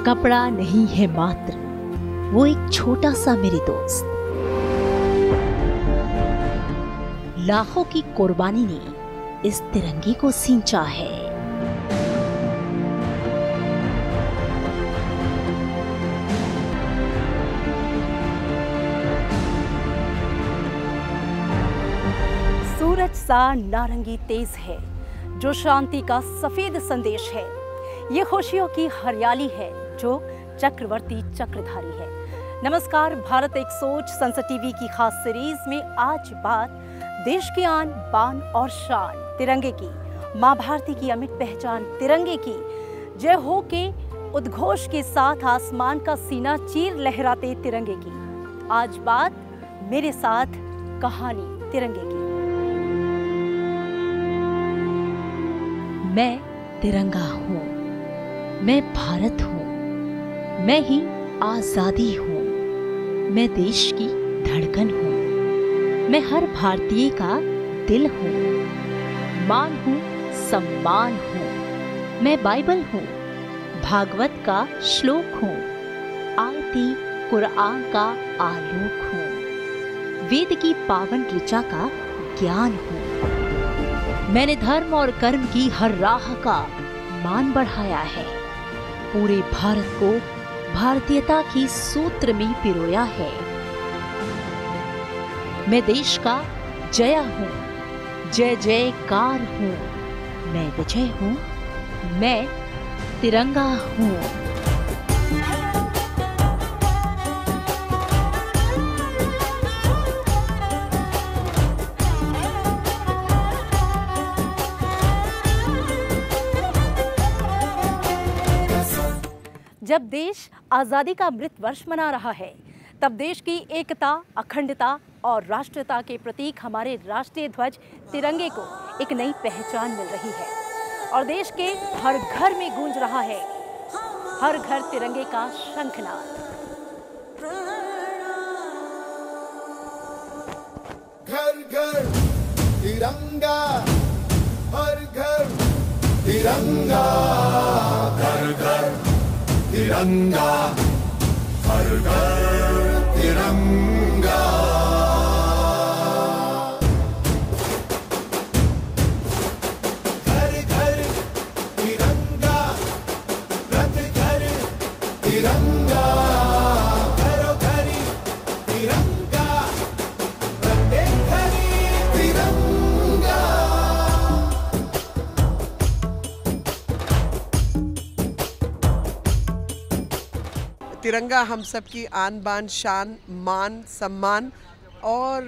कपड़ा नहीं है मात्र, वो एक छोटा सा मेरे दोस्त। लाखों की कुर्बानी ने इस तिरंगे को सींचा है। सूरज सा नारंगी तेज है जो शांति का सफेद संदेश है। ये खुशियों की हरियाली है जो चक्रवर्ती चक्रधारी है। नमस्कार, भारत एक सोच संसद टीवी की खास सीरीज में आज बात देश की आन बान और शान तिरंगे की, मां भारती की अमिट पहचान तिरंगे की, जय हो के उद्घोष के साथ आसमान का सीना चीर लहराते तिरंगे की। आज बात मेरे साथ कहानी तिरंगे की। मैं तिरंगा हूँ, मैं भारत हूँ, मैं ही आजादी हूँ, मैं देश की धड़कन हूँ, मैं हर भारतीय का दिल हूँ, मान हूँ, सम्मान हूँ, मैं बाइबल हूँ, भागवत का श्लोक हूँ, आयती कुरान का आलोक हूँ, वेद की पावन ऋचा का ज्ञान हूँ। मैंने धर्म और कर्म की हर राह का मान बढ़ाया है, पूरे भारत को भारतीयता की सूत्र में पिरोया है। मैं देश का जय हूँ, जय जयकार हूँ, मैं विजय हूँ, मैं तिरंगा हूँ। जब देश आज़ादी का अमृत वर्ष मना रहा है, तब देश की एकता, अखंडता और राष्ट्रीयता के प्रतीक हमारे राष्ट्रीय ध्वज तिरंगे को एक नई पहचान मिल रही है और देश के हर घर में गूंज रहा है हर घर तिरंगे का शंखनाद। घर घर तिरंगा, हर घर तिरंगा, घर घर तिरंगा, हर घर तिरंगा। घर घर तिरंगा, रथ घर तिरंगा, घरों घर तिरंगा, प्रत्येक घर तिरंगा। तिरंगा हम सब की आन बान शान मान सम्मान और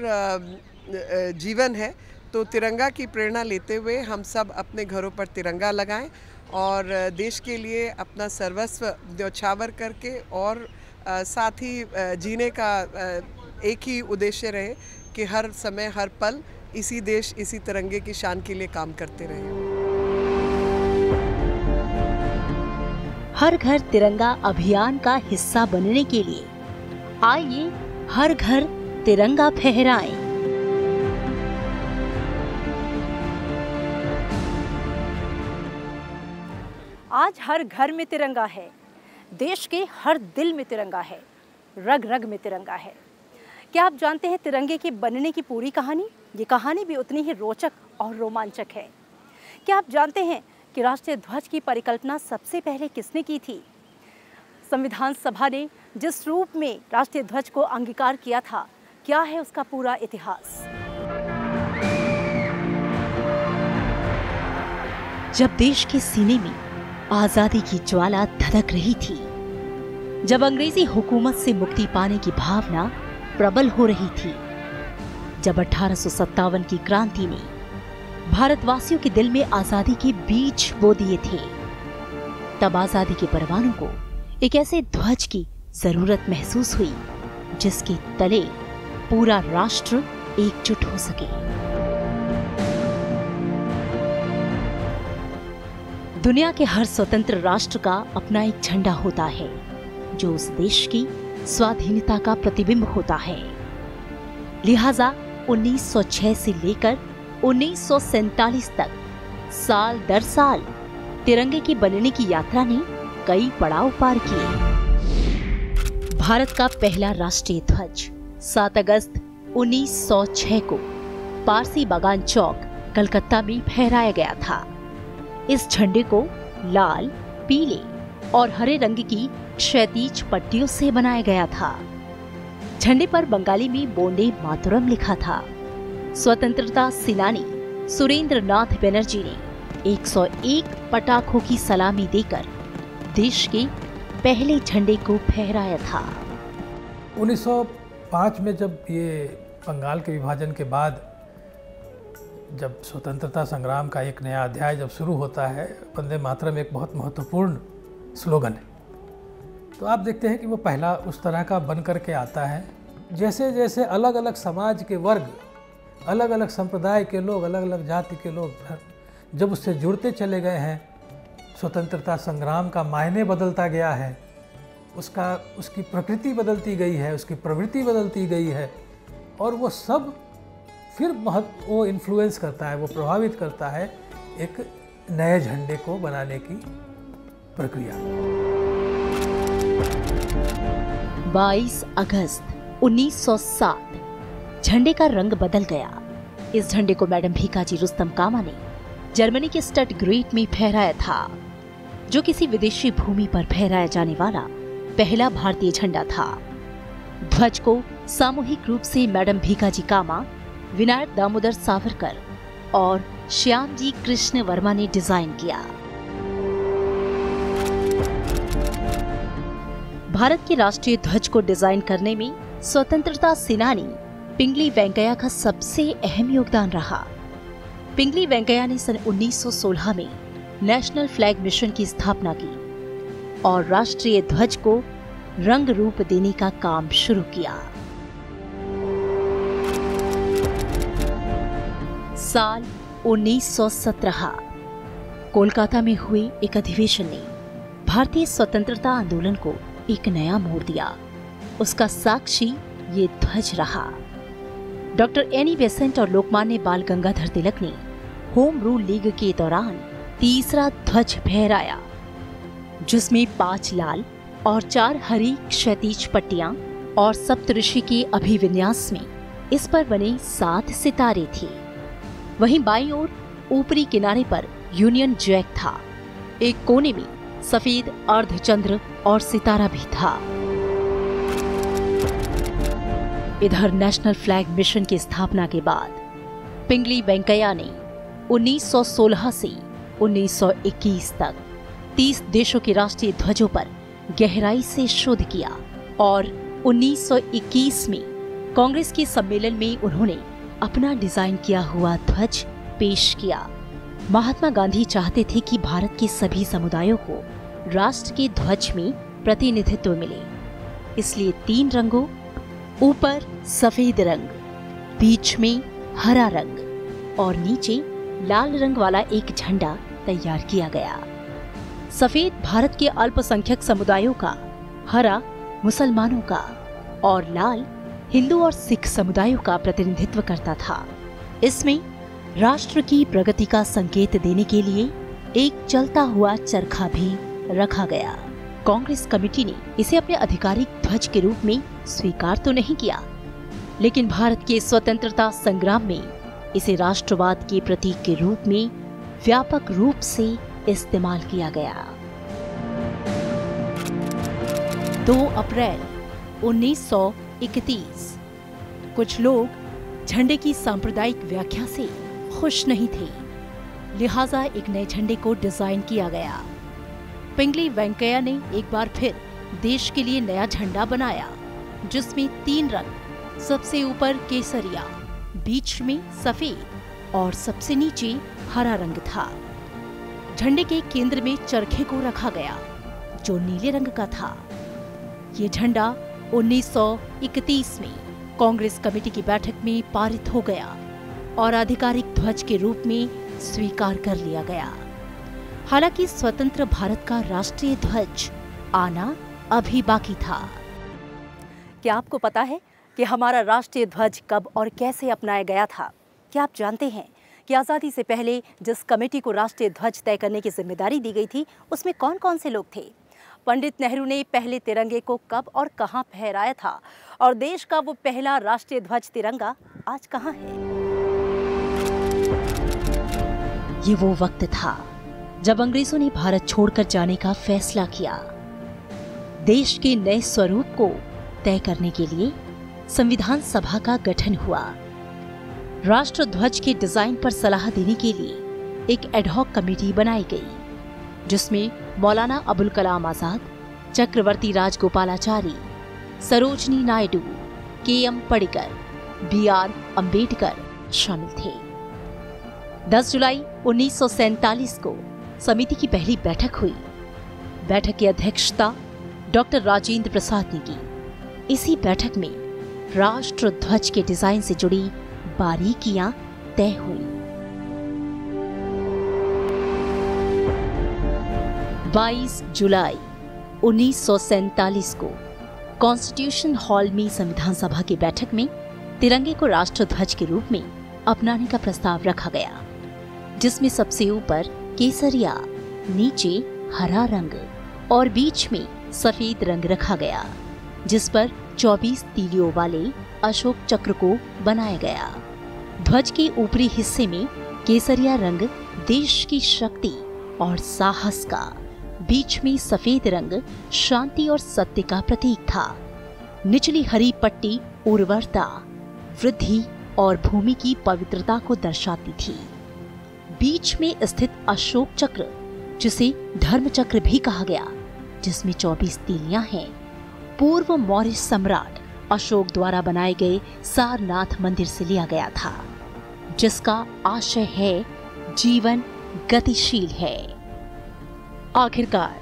जीवन है। तो तिरंगा की प्रेरणा लेते हुए हम सब अपने घरों पर तिरंगा लगाएं और देश के लिए अपना सर्वस्व न्यौछावर करके और साथ ही जीने का एक ही उद्देश्य रहे कि हर समय हर पल इसी देश इसी तिरंगे की शान के लिए काम करते रहें। हर घर तिरंगा अभियान का हिस्सा बनने के लिए आइए हर घर तिरंगा फहराएं। आज हर घर में तिरंगा है, देश के हर दिल में तिरंगा है, रग रग में तिरंगा है। क्या आप जानते हैं तिरंगे के बनने की पूरी कहानी? ये कहानी भी उतनी ही रोचक और रोमांचक है। क्या आप जानते हैं कि राष्ट्रीय ध्वज की परिकल्पना सबसे पहले किसने की थी? संविधान सभा ने जिस रूप में राष्ट्रीय ध्वज को अंगीकार किया था, क्या है उसका पूरा इतिहास? जब देश के सीने में आजादी की ज्वाला धधक रही थी, जब अंग्रेजी हुकूमत से मुक्ति पाने की भावना प्रबल हो रही थी, जब 1857 की क्रांति ने भारतवासियों के दिल में आजादी के बीज बो दिए थे, तब आजादी के परवानों को एक ऐसे ध्वज की जरूरत महसूस हुई जिसके तले पूरा राष्ट्र एकजुट हो सके। दुनिया के हर स्वतंत्र राष्ट्र का अपना एक झंडा होता है जो उस देश की स्वाधीनता का प्रतिबिंब होता है। लिहाजा 1906 से लेकर 1947 तक साल दर साल तिरंगे के बनने की यात्रा ने कई पड़ाव पार किए। भारत का पहला राष्ट्रीय ध्वज 7 अगस्त 1906 को पारसी बागान चौक, कलकत्ता में फहराया गया था। इस झंडे को लाल, पीले और हरे रंग की क्षैतिज पट्टियों से बनाया गया था। झंडे पर बंगाली में बोंडे मातरम लिखा था। स्वतंत्रता सेनानी सुरेंद्र नाथ बनर्जी ने 101 पटाखों की सलामी देकर देश के पहले झंडे को फहराया था। 1905 में जब ये बंगाल के विभाजन के बाद जब स्वतंत्रता संग्राम का एक नया अध्याय जब शुरू होता है, वंदे मातरम एक बहुत महत्वपूर्ण स्लोगन है। तो आप देखते हैं कि वो पहला उस तरह का बन करके आता है। जैसे जैसे अलग अलग समाज के वर्ग, अलग अलग संप्रदाय के लोग, अलग अलग जाति के लोग जब उससे जुड़ते चले गए हैं, स्वतंत्रता संग्राम का मायने बदलता गया है, उसकी प्रकृति बदलती गई है, उसकी प्रवृत्ति बदलती गई है, और वो सब फिर वो इन्फ्लुएंस करता है, वो प्रभावित करता है एक नए झंडे को बनाने की प्रक्रिया। 22 अगस्त 1907 झंडे का रंग बदल गया। इस झंडे को मैडम भीकाजी रुस्तम कामा ने जर्मनी के स्टटग्रेट में फहराया था, जो किसी विदेशी भूमि पर फहराया जाने वाला पहला भारतीय झंडा था। ध्वज को सामूहिक रूप से मैडम भीकाजी कामा, विनायक दामोदर सावरकर और श्यामजी कृष्ण वर्मा ने डिजाइन किया। भारत के राष्ट्रीय ध्वज को डिजाइन करने में स्वतंत्रता सेनानी पिंगली वेंकैया का सबसे अहम योगदान रहा। पिंगली वेंकैया ने सन 1916 में नेशनल फ्लैग मिशन की स्थापना की और राष्ट्रीय ध्वज को रंग रूप देने का काम शुरू किया। साल 1917 कोलकाता में हुए एक अधिवेशन ने भारतीय स्वतंत्रता आंदोलन को एक नया मोड़ दिया। उसका साक्षी ये ध्वज रहा। डॉक्टर एनी बेसेंट और लोकमान्य बाल गंगाधर तिलक ने होम रूल लीग के दौरान तीसरा ध्वज फहराया, जिसमें 5 लाल और 4 हरी क्षैतिज पट्टियां और सप्तऋषि के अभिविन्यास में इस पर बने 7 सितारे थे। वहीं बाईं ओर ऊपरी किनारे पर यूनियन जैक था। एक कोने में सफेद अर्धचंद्र और सितारा भी था। इधर नेशनल फ्लैग मिशन की स्थापना के बाद पिंगली वेंकैया ने 1916 से 1921 तक 30 देशों के राष्ट्रीय ध्वजों पर गहराई से शोध किया और 1921 में कांग्रेस के सम्मेलन में उन्होंने अपना डिजाइन किया हुआ ध्वज पेश किया। महात्मा गांधी चाहते थे कि भारत के सभी समुदायों को राष्ट्र के ध्वज में प्रतिनिधित्व मिले, इसलिए 3 रंगों, ऊपर सफेद रंग, बीच में हरा रंग और नीचे लाल रंग वाला एक झंडा तैयार किया गया। सफेद भारत के अल्पसंख्यक समुदायों का, हरा मुसलमानों का और लाल हिंदू और सिख समुदायों का प्रतिनिधित्व करता था। इसमें राष्ट्र की प्रगति का संकेत देने के लिए एक चलता हुआ चरखा भी रखा गया। कांग्रेस कमेटी ने इसे अपने आधिकारिक ध्वज के रूप में स्वीकार तो नहीं किया, लेकिन भारत के स्वतंत्रता संग्राम में इसे राष्ट्रवाद के प्रतीक के रूप में व्यापक रूप से इस्तेमाल किया गया। 2 अप्रैल 1931 कुछ लोग झंडे की सांप्रदायिक व्याख्या से खुश नहीं थे, लिहाजा एक नए झंडे को डिजाइन किया गया। पिंगली वेंकैया ने एक बार फिर देश के लिए नया झंडा बनाया, जिसमें 3 रंग, सबसे ऊपर केसरिया, बीच में सफेद और सबसे नीचे हरा रंग था। झंडे के केंद्र में चरखे को रखा गया, जो नीले रंग का था। ये झंडा 1931 में कांग्रेस कमेटी की बैठक में पारित हो गया और आधिकारिक ध्वज के रूप में स्वीकार कर लिया गया। हालांकि स्वतंत्र भारत का राष्ट्रीय ध्वज आना अभी बाकी था। क्या आपको पता है कि हमारा राष्ट्रीय ध्वज कब और कैसे अपनाया गया था? क्या आप जानते हैं कि आज़ादी से पहले जिस कमेटी को राष्ट्रीय ध्वज तय करने की जिम्मेदारी दी गई थी, उसमें कौन कौन से लोग थे? पंडित नेहरू ने पहले तिरंगे को कब और कहां फहराया था और देश का वो पहला राष्ट्रीय ध्वज तिरंगा आज कहां है? ये वो वक्त था जब अंग्रेजों ने भारत छोड़कर जाने का फैसला किया। देश के नए स्वरूप को तय करने के लिए संविधान सभा का गठन हुआ। राष्ट्र ध्वज के डिजाइन पर सलाह देने के लिए एक एडहॉक कमेटी बनाई गई, जिसमें मौलाना अबुल कलाम आजाद, चक्रवर्ती राजगोपालाचारी, सरोजनी नायडू, के.एम. पडिक्कर, बी.आर. अम्बेडकर शामिल थे। 10 जुलाई 1947 को समिति की पहली बैठक हुई। बैठक की अध्यक्षता डॉक्टर राजेंद्र प्रसाद ने की। इसी बैठक में राष्ट्र ध्वज के डिजाइन से जुड़ी बारीकियां तय हुई। 22 जुलाई 1947 को कॉन्स्टिट्यूशन हॉल में संविधान सभा की बैठक में तिरंगे को राष्ट्र ध्वज के रूप में अपनाने का प्रस्ताव रखा गया, जिसमें सबसे ऊपर केसरिया, नीचे हरा रंग और बीच में सफेद रंग रखा गया, जिस पर 24 तीलियों वाले अशोक चक्र को बनाया गया। ध्वज के ऊपरी हिस्से में केसरिया रंग देश की शक्ति और साहस का, बीच में सफेद रंग शांति और सत्य का प्रतीक था। निचली हरी पट्टी उर्वरता, वृद्धि और भूमि की पवित्रता को दर्शाती थी। बीच में स्थित अशोक चक्र, जिसे धर्म चक्र भी कहा गया, जिसमें 24 तीलियां हैं, पूर्व मौर्य सम्राट अशोक द्वारा बनाए गए सारनाथ मंदिर से लिया गया था, जिसका आशय है जीवन गतिशील है। आखिरकार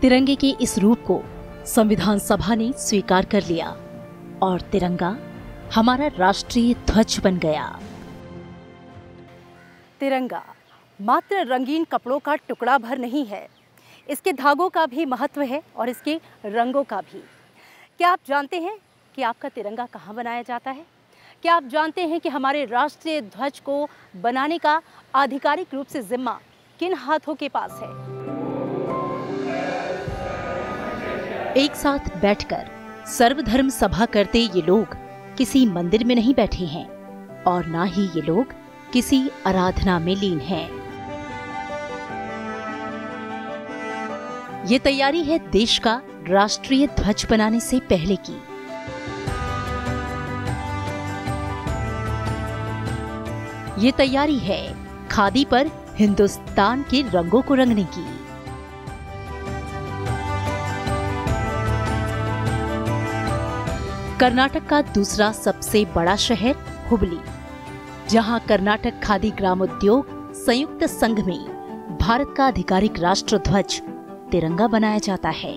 तिरंगे के इस रूप को संविधान सभा ने स्वीकार कर लिया और तिरंगा हमारा राष्ट्रीय ध्वज बन गया। तिरंगा मात्र रंगीन कपड़ों का टुकड़ा भर नहीं है, इसके धागों का भी महत्व है और इसके रंगों का भी। क्या आप जानते हैं कि आपका तिरंगा कहाँ बनाया जाता है? क्या आप जानते हैं कि हमारे राष्ट्रीय ध्वज को बनाने का आधिकारिक रूप से जिम्मा किन हाथों के पास है? एक साथ बैठकर सर्वधर्म सभा करते ये लोग किसी मंदिर में नहीं बैठे हैं और ना ही ये लोग किसी आराधना में लीन हैं। ये तैयारी है देश का राष्ट्रीय ध्वज बनाने से पहले की। ये तैयारी है खादी पर हिंदुस्तान के रंगों को रंगने की। कर्नाटक का दूसरा सबसे बड़ा शहर हुबली, जहां कर्नाटक खादी ग्रामोद्योग संयुक्त संघ में भारत का आधिकारिक राष्ट्र ध्वज तिरंगा बनाया जाता है,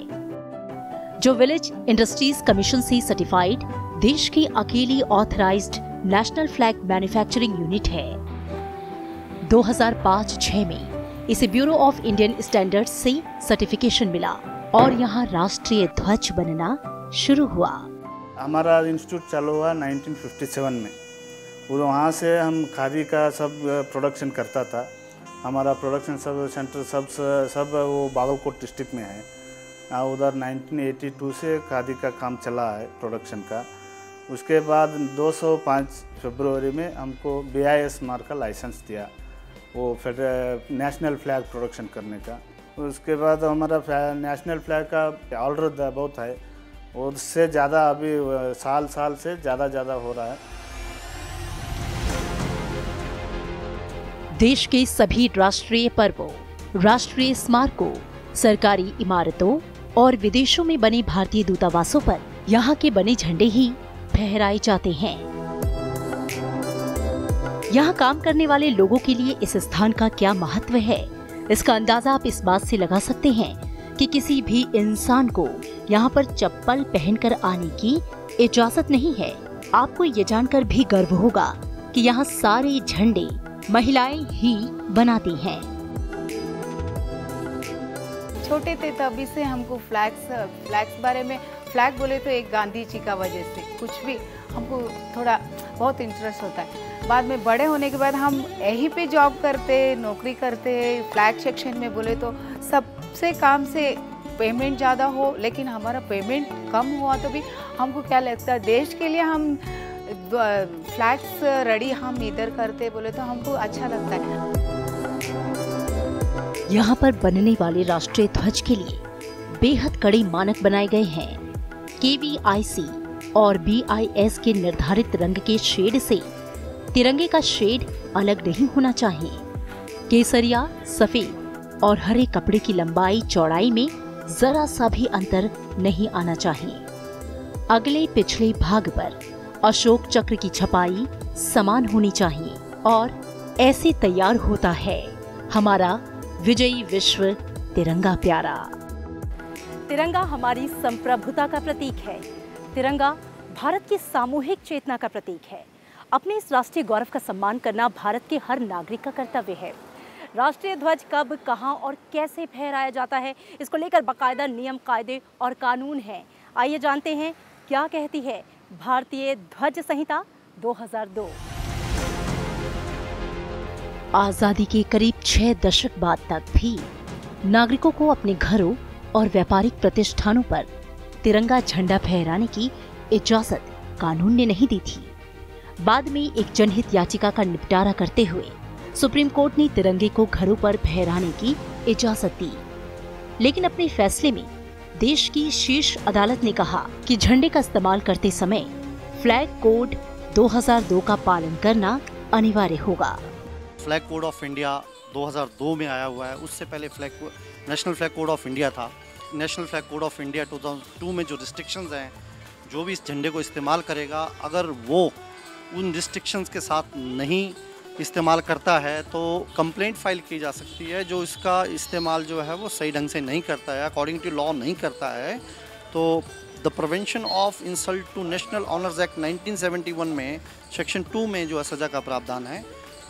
जो विलेज इंडस्ट्रीज कमीशन से सर्टिफाइड देश की अकेली authorised national flag manufacturing unit है। 2005-06 में इसे ब्यूरो ऑफ इंडियन स्टैंडर्ड्स से सर्टिफिकेशन मिला और यहाँ राष्ट्रीय ध्वज बनना शुरू हुआ। हमारा इंस्टीट्यूट चालू हुआ 1957 में। वहाँ से हम खादी का सब प्रोडक्शन करता था। हमारा प्रोडक्शन सब सेंटर सब वो बागलकोट डिस्ट्रिक्ट में है। उधर 1982 से खादी का काम चला है प्रोडक्शन का। उसके बाद 205 फरवरी में हमको BIS मार्क का लाइसेंस दिया, वो नेशनल फ्लैग प्रोडक्शन करने का। उसके बाद हमारा नेशनल फ्लैग का ऑर्डर बहुत है, उससे ज़्यादा अभी साल से ज़्यादा हो रहा है। देश के सभी राष्ट्रीय पर्वों, राष्ट्रीय स्मारकों, सरकारी इमारतों और विदेशों में बने भारतीय दूतावासों पर यहाँ के बने झंडे ही फहराए जाते हैं। यहाँ काम करने वाले लोगों के लिए इस स्थान का क्या महत्व है, इसका अंदाजा आप इस बात से लगा सकते हैं कि किसी भी इंसान को यहाँ पर चप्पल पहनकर आने की इजाजत नहीं है। आपको ये जानकर भी गर्व होगा कि यहाँ सारे झंडे महिलाएं ही बनाती हैं। छोटे थे तभी से हमको फ्लैग्स बारे में, फ्लैग बोले तो एक गांधी जी का वजह से कुछ भी हमको थोड़ा बहुत इंटरेस्ट होता है। बाद में बड़े होने के बाद हम यहीं पे जॉब करते, नौकरी करते, फ्लैग सेक्शन में बोले तो सबसे काम से पेमेंट ज़्यादा हो, लेकिन हमारा पेमेंट कम हुआ तो भी हमको क्या लगता है, देश के लिए हम फ्लैग्स रेडी हम इधर करते बोले तो हमको अच्छा लगता है। यहाँ पर बनने वाले राष्ट्रीय ध्वज के लिए बेहद कड़े मानक बनाए गए हैं। KVIC और BIS के निर्धारित रंग के शेड से तिरंगे का शेड अलग नहीं होना चाहिए। केसरिया, सफेद और हरे कपड़े की लंबाई चौड़ाई में जरा सा भी अंतर नहीं आना चाहिए। अगले पिछले भाग पर अशोक चक्र की छपाई समान होनी चाहिए और ऐसे तैयार होता है हमारा विजयी विश्व तिरंगा प्यारा। तिरंगा हमारी संप्रभुता का प्रतीक है। तिरंगा भारत की सामूहिक चेतना का प्रतीक है। अपने इस राष्ट्रीय गौरव का सम्मान करना भारत के हर नागरिक का कर्तव्य है। राष्ट्रीय ध्वज कब, कहां और कैसे फहराया जाता है, इसको लेकर बाकायदा नियम, कायदे और कानून हैं। आइए जानते हैं क्या कहती है भारतीय ध्वज संहिता 2002। आजादी के करीब 6 दशक बाद तक भी नागरिकों को अपने घरों और व्यापारिक प्रतिष्ठानों पर तिरंगा झंडा फहराने की इजाजत कानून ने नहीं दी थी। बाद में एक जनहित याचिका का निपटारा करते हुए सुप्रीम कोर्ट ने तिरंगे को घरों पर फहराने की इजाजत दी। लेकिन अपने फैसले में देश की शीर्ष अदालत ने कहा कि झंडे का इस्तेमाल करते समय फ्लैग कोड 2002 का पालन करना अनिवार्य होगा। फ्लैग कोड ऑफ इंडिया 2002 में आया हुआ है। उससे पहले national flag code of India था। National flag code of India 2002 में जो रिस्ट्रिक्शंस हैं, जो भी इस झंडे को इस्तेमाल करेगा, अगर वो उन रिस्ट्रिक्शंस के साथ नहीं इस्तेमाल करता है तो कंप्लेंट फाइल की जा सकती है। जो इसका इस्तेमाल जो है वो सही ढंग से नहीं करता है, अकॉर्डिंग टू लॉ नहीं करता है, तो the prevention of insult to national honours act 1971 में सेक्शन 2 में जो है सज़ा का प्रावधान है,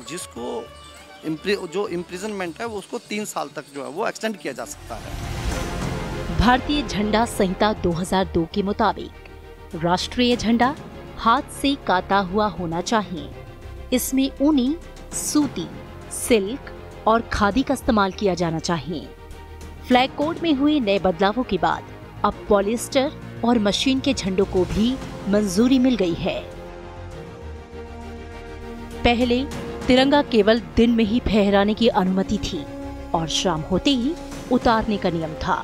जिसको जो इम्प्रिजनमेंट है वो उसको 3 साल तक जो है वो एक्सटेंड किया जा सकता है। भारतीय झंडा संहिता 2002 के मुताबिक राष्ट्रीय झंडा हाथ से काता हुआ होना चाहिए। इसमें ऊनी, सूती, सिल्क और खादी का इस्तेमाल किया जाना चाहिए। फ्लैग कोड में हुए नए बदलावों के बाद अब पॉलिएस्टर और मशीन के झंडों को भी मंजूरी मिल गई है। पहले तिरंगा केवल दिन में ही फहराने की अनुमति थी और शाम होते ही उतारने का नियम था।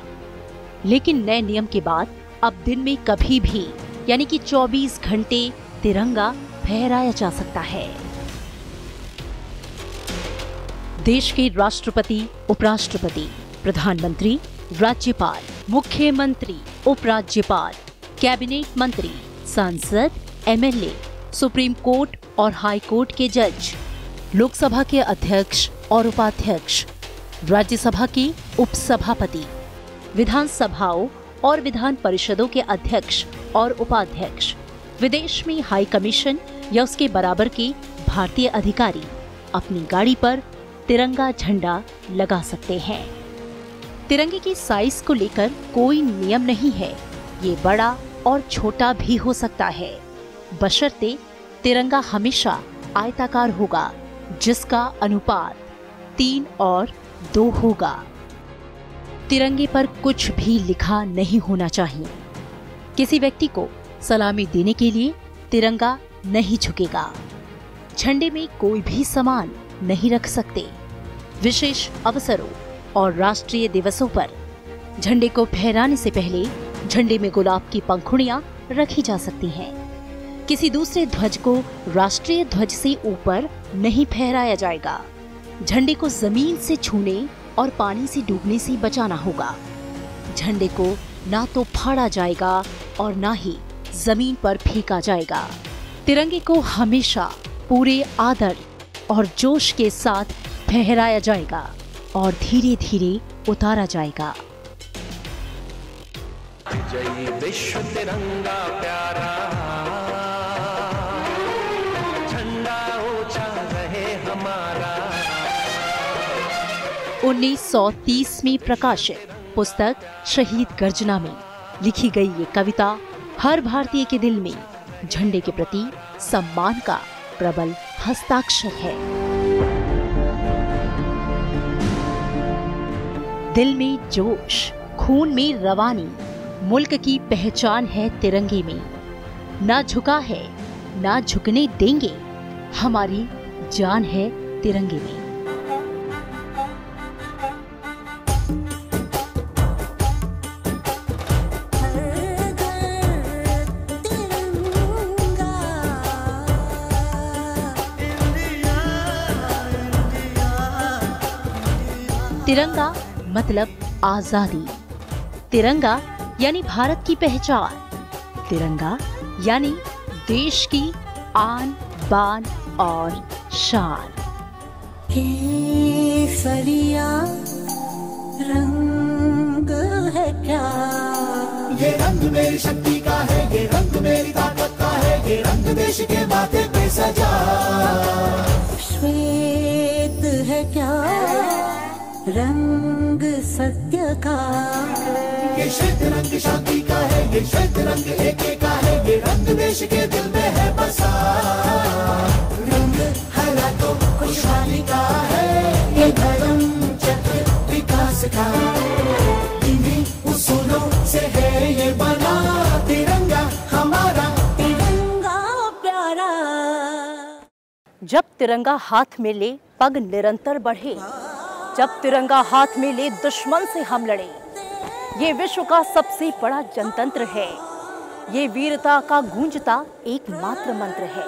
लेकिन नए नियम के बाद अब दिन में कभी भी यानी कि 24 घंटे तिरंगा फहराया जा सकता है। देश के राष्ट्रपति, उपराष्ट्रपति, प्रधानमंत्री, राज्यपाल, मुख्यमंत्री, उपराज्यपाल, कैबिनेट मंत्री, सांसद, MLA, सुप्रीम कोर्ट और हाई कोर्ट के जज, लोकसभा के अध्यक्ष और उपाध्यक्ष, राज्यसभा के उपसभापति, विधानसभाओं और विधान परिषदों के अध्यक्ष और उपाध्यक्ष, विदेश में हाई कमीशन या उसके बराबर के भारतीय अधिकारी अपनी गाड़ी पर तिरंगा झंडा लगा सकते हैं। तिरंगे की साइज को लेकर कोई नियम नहीं है। ये बड़ा और छोटा भी हो सकता है, बशर्ते तिरंगा हमेशा आयताकार होगा, जिसका अनुपात 3 और 2 होगा। तिरंगे पर कुछ भी लिखा नहीं होना चाहिए। किसी व्यक्ति को सलामी देने के लिए तिरंगा नहीं झुकेगा। झंडे में कोई भी सामान नहीं रख सकते। विशेष अवसरों और राष्ट्रीय दिवसों पर झंडे को फहराने से पहले झंडे में गुलाब की पंखुड़ियां रखी जा सकती हैं। किसी दूसरे ध्वज को राष्ट्रीय ध्वज से ऊपर नहीं फहराया जाएगा। झंडे को जमीन से छूने और पानी से डूबने से बचाना होगा। झंडे को ना तो फाड़ा जाएगा और ना ही जमीन पर फेंका जाएगा। तिरंगे को हमेशा पूरे आदर और जोश के साथ फहराया जाएगा और धीरे धीरे उतारा जाएगा। जय विश्व तिरंगा प्यारा, झंडा ऊंचा रहे हमारा। 1930 में प्रकाशित पुस्तक शहीद गर्जना में लिखी गई ये कविता हर भारतीय के दिल में झंडे के प्रति सम्मान का प्रबल हस्ताक्षर है। दिल में जोश, खून में रवानी, मुल्क की पहचान है तिरंगे में। ना झुका है, ना झुकने देंगे, हमारी जान है तिरंगे में। तिरंगा मतलब आजादी। तिरंगा यानी भारत की पहचान। तिरंगा यानी देश की आन बान और शान। केसरिया रंग है क्या, ये रंग मेरी शक्ति का है, ये रंग मेरी ताकत का है, ये रंग देश के माथे पे सजा। श्वेत है क्या रंग सत्य का, ये श्वेत रंग शांति का है, ये श्वेत रंग एके का है, ये रंग देश के दिल में है बसा। रंग हरा तो खुशहाली का है, ये धर्म चक्र विकास का, इन्हीं उसूलों से है ये बना तिरंगा हमारा, तिरंगा प्यारा। जब तिरंगा हाथ में ले पग निरंतर बढ़े, जब तिरंगा हाथ में ले दुश्मन से हम लड़े। ये विश्व का सबसे बड़ा जनतंत्र है, ये वीरता का गूंजता एकमात्र मंत्र है।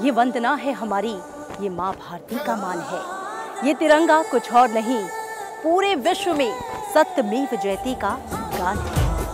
ये वंदना है हमारी, ये माँ भारती का मान है। ये तिरंगा कुछ और नहीं, पूरे विश्व में सत्यमेव जयते का गान है।